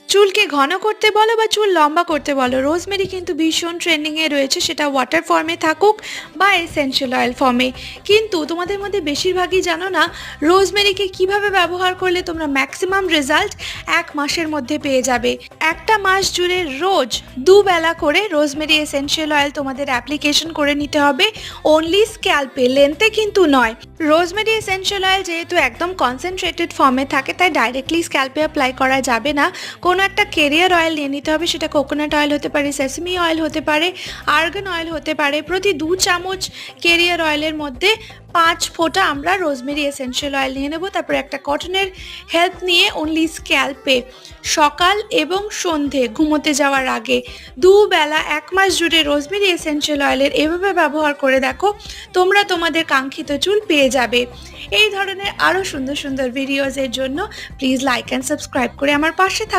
চুলকে ঘন করতে বলো বা চুল লম্বা করতে বলো, রোজমেরি কিন্তু ভীষণ ট্রেন্ডিংয়ে রয়েছে, সেটা ওয়াটার ফর্মে থাকুক বা এসেনশিয়াল অয়েল ফর্মে। কিন্তু তোমাদের মধ্যে বেশিরভাগই জানো না রোজমেরিকে কিভাবে ব্যবহার করলে তোমরা ম্যাক্সিমাম রেজাল্ট 1 মাসের মধ্যে পেয়ে যাবে। একটা মাস জুড়ে রোজ দুবেলা করে রোজমেরি এসেনশিয়াল অয়েল তোমাদের অ্যাপ্লিকেশন করে নিতে হবে, অনলি স্ক্যাল্পে, লেন্থে কিন্তু নয়। রোজমেরি এসেনশিয়াল অয়েল যেহেতু একদম কনসেন্ট্রেটেড ফর্মে থাকে তাই ডাইরেক্টলি স্ক্যাল্পে অ্যাপ্লাই করা যাবে না। কোনো একটা কেরিয়ার অয়েল নিয়ে নিতে হবে, সেটা কোকোনাট অয়েল হতে পারে, সেসমি অয়েল হতে পারে, আর্গান অয়েল হতে পারে। প্রতি 2 চামচ কেরিয়ার অয়েলের মধ্যে 5 ফোঁটা আমরা রোজমেরি এসেনশিয়াল অয়েল নিয়ে নেব। তারপরে একটা কটনের হেল্প নিয়ে অনলি স্ক্যাল্পে সকাল এবং সন্ধে ঘুমোতে যাওয়ার আগে দুবেলা 1 মাস জুড়ে রোজমেরি এসেনশিয়াল অয়েলের এভাবে ব্যবহার করে দেখো, তোমরা তোমাদের কাঙ্ক্ষিত চুল পেয়ে যাবে। এই ধরনের আরও সুন্দর সুন্দর ভিডিওজের জন্য প্লিজ লাইক অ্যান্ড সাবস্ক্রাইব করে আমার পাশে থাকো।